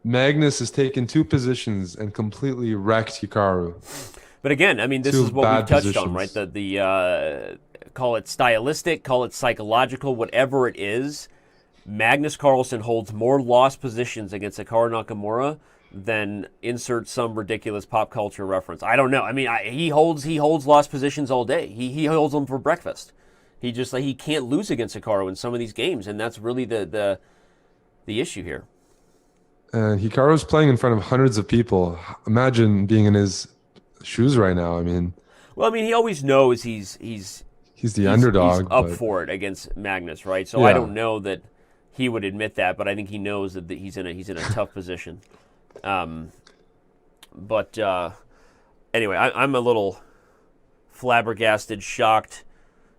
Magnus has taken two positions and completely wrecked Hikaru. But again, I mean, this Two is what we've bad touched on, right? positions. The call it stylistic, call it psychological, whatever it is. Magnus Carlsen holds more lost positions against Hikaru Nakamura than insert some ridiculous pop culture reference. I don't know. I mean, he holds lost positions all day. He holds them for breakfast. He can't lose against Hikaru in some of these games, and that's really the issue here. And Hikaru's playing in front of hundreds of people. Imagine being in his shoes right now. I mean, Well, I mean, he always knows he's the underdog. up But for it against Magnus, right? So I yeah, don't know that he would admit that, but I think he knows that he's in a tough position. But anyway, I'm a little flabbergasted, shocked.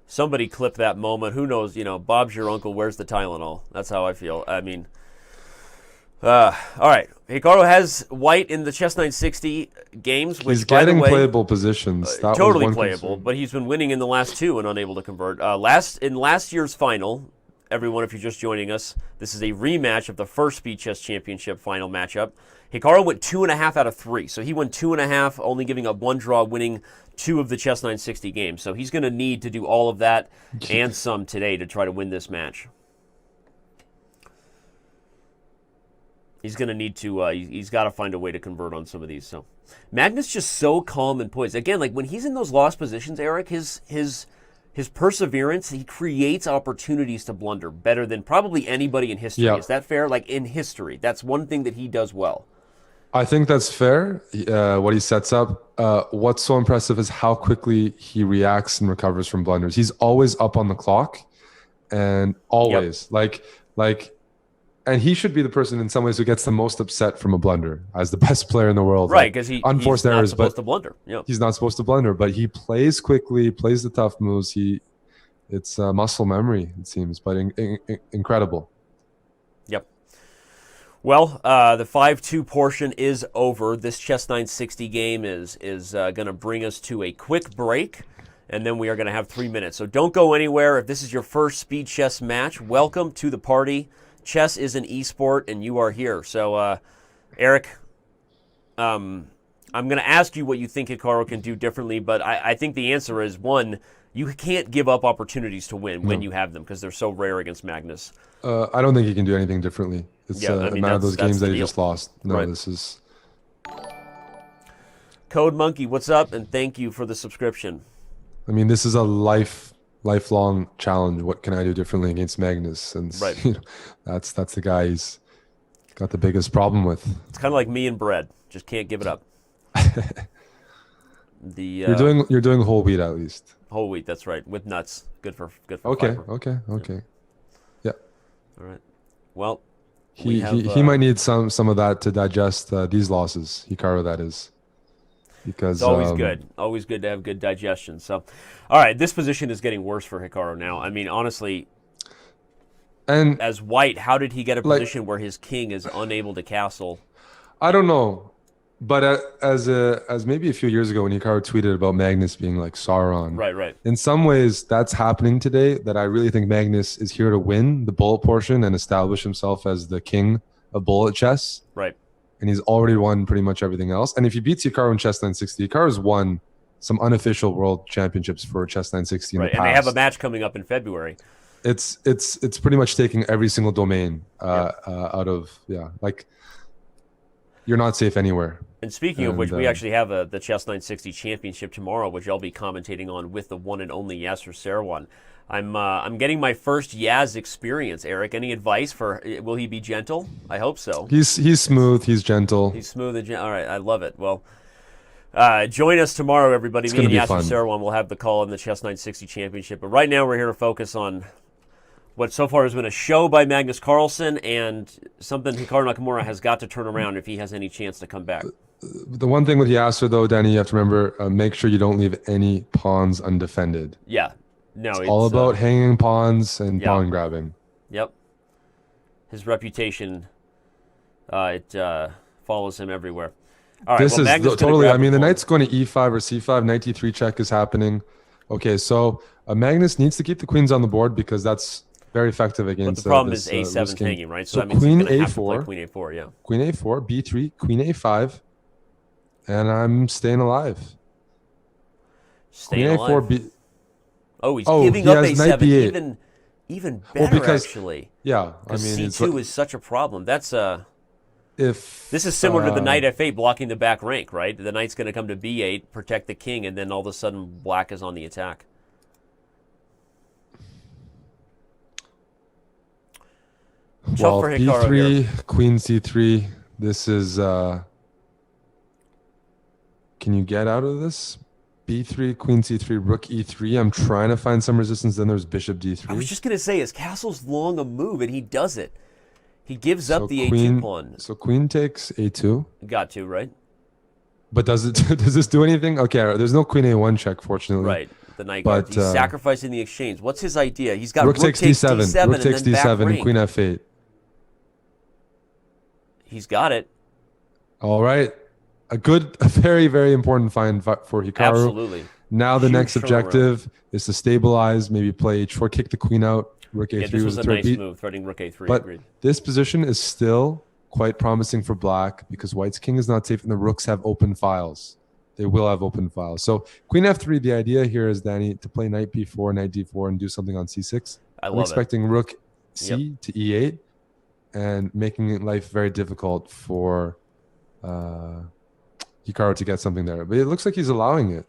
Somebody clip that moment. Who knows? Bob's your uncle. Where's the Tylenol? That's how I feel. I mean, all right. Hikaru has white in the Chess960 games, which, he's by the getting way, playable positions. That was totally one playable. concern. But he's been winning in the last two and unable to convert. In last year's final, everyone, if you're just joining us, this is a rematch of the first Speed Chess Championship final matchup. Hikaru went 2.5 out of 3, so he won 2.5, only giving up one draw, winning 2 of the Chess960 games. So he's going to need to do all of that and some today to try to win this match. He's going to need to. He's got to find a way to convert on some of these. So Magnus just so calm and poised. Again, like when he's in those lost positions, Eric, his perseverance, he creates opportunities to blunder better than probably anybody in history. Yeah, Is that fair? Like in history, that's one thing that he does well. I think that's fair. What he sets up. What's so impressive is how quickly he reacts and recovers from blunders. He's always up on the clock, and always like. And he should be the person in some ways who gets the most upset from a blunder as the best player in the world. Right, Like, because unforced he's not errors, supposed but to blunder. Yeah. he's not supposed to blunder. But he plays quickly, plays the tough moves. It's muscle memory, it seems, but incredible. Yep. Well, the 5-2 portion is over. This Chess960 game is going to bring us to a quick break, and then we are going to have 3 minutes. So don't go anywhere. If this is your first Speed Chess match, welcome to the party. Chess is an esport, and you are here. So, Eric, I'm going to ask you what you think Hikaru can do differently, but I think the answer is, one, you can't give up opportunities to win when you have them because they're so rare against Magnus. I don't think he can do anything differently. It's none of those games that he just lost. No, right. This is... Code Monkey, what's up? And thank you for the subscription. I mean, this is a lifelong challenge. What can I do differently against Magnus? And Right. That's the guy he's got the biggest problem with. It's kind of like me and bread. Just can't give it up. You're doing whole wheat at least. Whole wheat, that's right, with nuts. Good for Okay, fiber. okay. Yeah. All right. Well, he might need some of that to digest these losses. Hikaru, that is. Because it's always good to have good digestion. So, all right, this position is getting worse for Hikaru now. I mean, honestly, and as white, how did he get a position where his king is unable to castle? I don't know, but as maybe a few years ago when Hikaru tweeted about Magnus being like Sauron, right. In some ways, that's happening today. That I really think Magnus is here to win the bullet portion and establish himself as the king of bullet chess. Right. And he's already won pretty much everything else. And if he beats Hikaru in Chess960, Hikaru's won some unofficial world championships for Chess960 in the past. And they have a match coming up in February. It's pretty much taking every single domain out of like you're not safe anywhere. And speaking of which, we actually have the Chess960 championship tomorrow, which I'll be commentating on with the one and only Yasser Seirawan. I'm getting my first Yaz experience, Eric. Any advice for, will he be gentle? I hope so. He's smooth, he's gentle. He's smooth and gentle. All right, I love it. Well, join us tomorrow, everybody. Me and Yasser Seirawan will have the call in the Chess960 championship. But right now we're here to focus on what so far has been a show by Magnus Carlsen and something Hikaru Nakamura has got to turn around if he has any chance to come back. The one thing with Yasser, though, Danny, you have to remember, make sure you don't leave any pawns undefended. Yeah. No, it's all about hanging pawns and pawn grabbing. Yep. His reputation, it follows him everywhere. All right, this is totally, I mean, the knight's going to e5 or c5, knight d3 check is happening. Okay, so Magnus needs to keep the queens on the board because that's very effective But the against problem this is A7's risk game. hanging, right? So So that means he's queen going to have to play A4, queen A4, yeah. queen A4, B3, queen A5, and I'm staying alive. Staying Queen A4, alive. B. Oh, he's Oh, giving he up has knight A7. B8. Even Well, better, because actually. yeah, I Because mean, it's C2 is such a problem. That's if This is similar to the knight F8 blocking the back rank, right? The knight's going to come to B8, protect the king, and then all of a sudden black is on the attack. well, for Hikaru B3, here. queen C3. This is can you get out of this? B3, queen C3, rook E3. I'm trying to find some resistance. Then there's bishop D3. I was just going to say, his castle's long a move, and he does it. He gives up the queen, A2 pawn. So queen takes A2. Got to, right? But does it does this do anything? Okay, there's no queen A1 check, fortunately. Right. The knight guards. He's sacrificing the exchange. What's his idea? He's got rook takes D7, rook takes and then D7, back and queen F8. He's got it. All right. A very, very important find for Hikaru. Absolutely. Now the Huge next objective is to stabilize, maybe play H4, kick the queen out. Rook A3 this was a threat nice beat. move, threatening rook A3. But agreed. this position is still quite promising for black because white's king is not safe and the rooks have open files. They will have open files. So queen F3, the idea here is, Danny, to play knight B4, knight D4, and do something on C6. I'm expecting rook C to E8 and making life very difficult for Hikaru to get something there. But it looks like he's allowing it.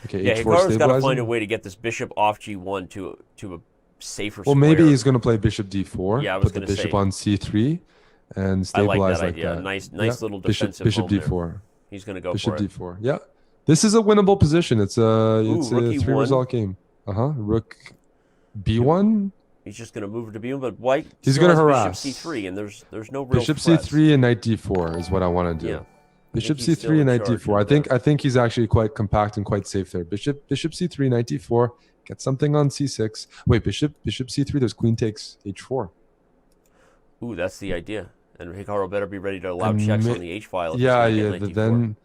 Okay, yeah, H4 Hikaru's got to find a way to get this bishop off G1 to a safer square. Well, maybe he's going to play bishop D4. Yeah, I was put the going to bishop say. on C3 and stabilize like that idea. Nice little defensive bishop home D4. There. He's going to go bishop for it. D4. Yeah, this is a winnable position. It's a E1. 3-result game. Rook B1. He's just going to move to B1, but white. He's going to harass. Bishop C3, and there's no real bishop threats. C3 and knight D4 is what I want to do. Yeah. Bishop C3 and knight D4. I think he's actually quite compact and quite safe there. Bishop C3, knight D4. Get something on C6. Wait, bishop C3. There's queen takes H4. Ooh, that's the idea. And Hikaru better be ready to allow checks on the H file. Yeah. But then,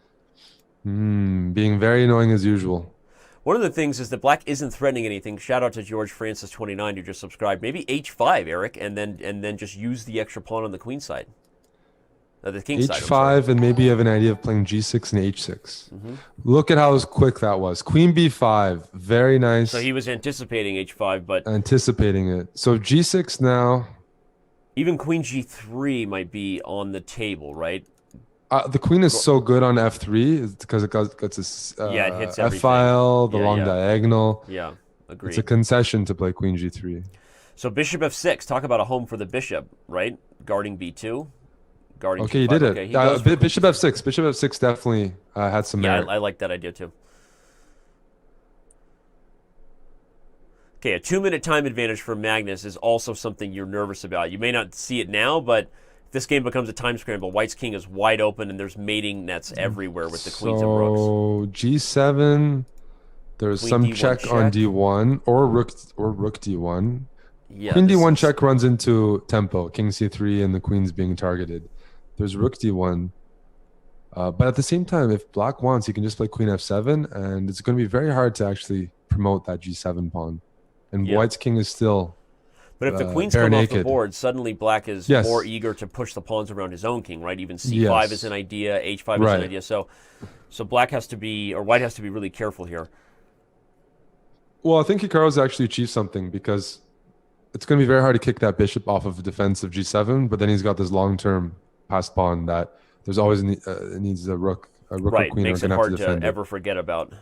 being very annoying as usual. One of the things is that black isn't threatening anything. Shout out to George Francis 29 who just subscribed. Maybe H5, Eric, and then just use the extra pawn on the queen side. The king side. H5, and maybe you have an idea of playing G6 and H6. Look at how quick that was. Queen B5, very nice. So he was anticipating H5, but anticipating it. So G6 now. Even Queen G3 might be on the table, right? The queen is so good on F3 because it gets this it hits F file, the long diagonal. Yeah, agreed. It's a concession to play Queen G3. So Bishop F6, talk about a home for the bishop, right? Guarding B2. Guarding okay, G5. he did it. Okay, Bishop F6. Bishop F6 definitely had some merit. Yeah, I like that idea too. Okay, a 2-minute time advantage for Magnus is also something you're nervous about. You may not see it now, but if this game becomes a time scramble, white's king is wide open and there's mating nets everywhere with the queens and rooks. So G7, there's Queen some D1 check on D1 or rook D1. Yeah, Queen D1 check runs into tempo, king C3, and the queen's being targeted. There's rook D1. But at the same time, if black wants, he can just play queen F7, and it's going to be very hard to actually promote that G7 pawn. And white's king is still But if the queens come naked. off the board, suddenly black is more eager to push the pawns around his own king, right? Even C5 is an idea, H5 is an idea. So black has to be, or white has to be really careful here. Well, I think Hikaru's actually achieved something because it's going to be very hard to kick that bishop off of a defensive G7, but then he's got this long-term passed pawn that there's always needs a rook or queen makes are it going to have hard to defend to ever forget about.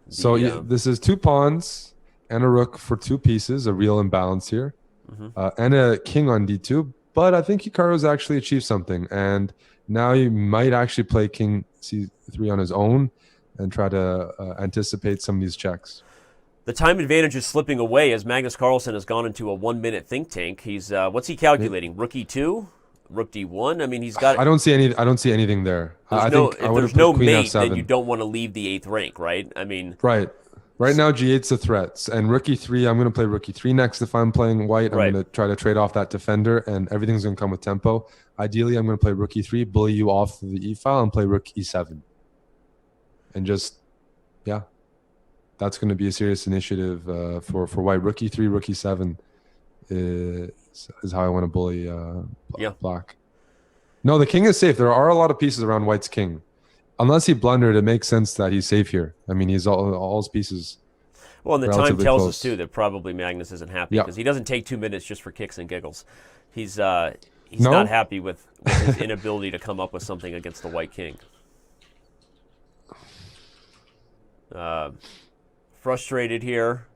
So this is 2 pawns and a rook for 2 pieces, a real imbalance here, and a king on D2. But I think Hikaru's actually achieved something, and now he might actually play king C3 on his own and try to anticipate some of these checks. The time advantage is slipping away as Magnus Carlsen has gone into a 1-minute think tank. He's what's he calculating? Rook E2, Rook D1. I mean, he's got. I don't see anything there. If there's no mate, then you don't want to leave the 8th rank, right? I mean, Right now, G8's a threat, and rook E3. I'm going to play rook E3 next if I'm playing white. I'm going to try to trade off that defender, and everything's going to come with tempo. Ideally, I'm going to play rook E3, bully you off the E file, and play rook E7, and just that's going to be a serious initiative for white. Rook e3, rook e7 is how I want to bully black. No, the king is safe. There are a lot of pieces around white's king. Unless he blundered, it makes sense that he's safe here. I mean, he's all his pieces. Well, and the time tells us too that probably Magnus isn't happy because he doesn't take 2 minutes just for kicks and giggles. He's not happy with his inability to come up with something against the white king. Frustrated here.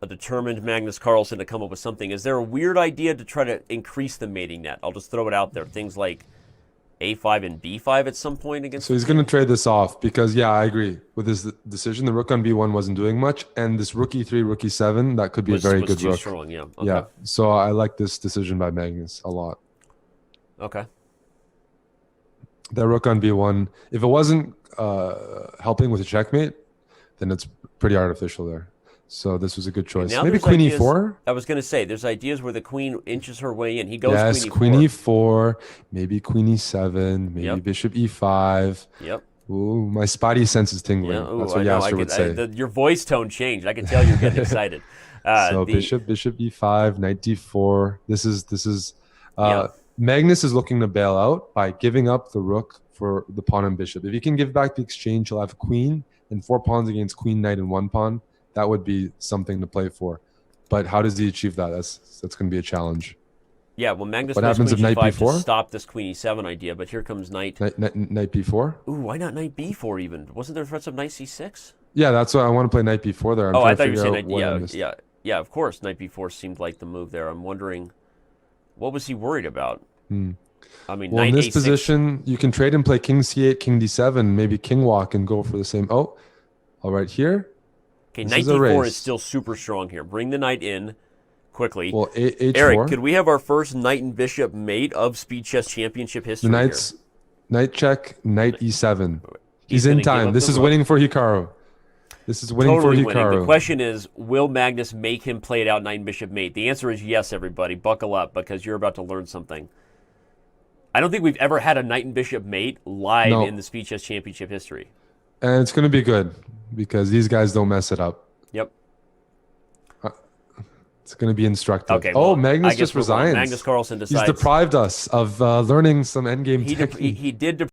A determined Magnus Carlsen to come up with something. Is there a weird idea to try to increase the mating net? I'll just throw it out there. Things like a5 and b5 at some point against. So he's going to trade this off because, yeah, I agree with his decision. The rook on b1 wasn't doing much, and this rook e3, rook e7, that could be a very good rook. Strong, yeah. Okay. Yeah. So I like this decision by Magnus a lot. Okay. That rook on b1, if it wasn't helping with a checkmate, then it's pretty artificial there. So this was a good choice. Maybe queen e4. I was going to say, there's ideas where the queen inches her way in. He goes queen e4, maybe queen e7, maybe bishop e5. Yep. Ooh, my spidey sense is tingling. Yeah. Ooh, that's what Yasser would say. Your voice tone changed. I can tell you're getting excited. So bishop e5, knight d4. This is Magnus is looking to bail out by giving up the rook for the pawn and bishop. If he can give back the exchange, he'll have queen and 4 pawns against queen, knight, and 1 pawn. That would be something to play for. But how does he achieve that? That's going to be a challenge. Yeah, well, Magnus what happens if knight b4? To stop this queen e7 idea, but here comes knight b4? Ooh, why not knight b4 even? Wasn't there threats of knight c6? Yeah, that's why I want to play knight b4 there. I thought you were saying knight. Yeah, of course, knight b4 seemed like the move there. I'm wondering, what was he worried about? I mean, well, in this position, you can trade and play king c8, king d7, maybe king walk and go for the same. Oh, all right, here. Okay, knight d4 is still super strong here. Bring the knight in quickly. Well, h4. Eric, could we have our first knight and bishop mate of Speed Chess Championship history? The knight check, knight e7. He's in time. This is winning for Hikaru. This is winning for Hikaru. Winning. The question is, will Magnus make him play it out knight and bishop mate? The answer is yes, everybody. Buckle up because you're about to learn something. I don't think we've ever had a knight and bishop mate live in the Speed Chess Championship history. And it's going to be good because these guys don't mess it up. Yep. It's going to be instructive. Okay, well, Magnus just resigned. Magnus Carlsen decided. He's deprived us of learning some endgame technique. He did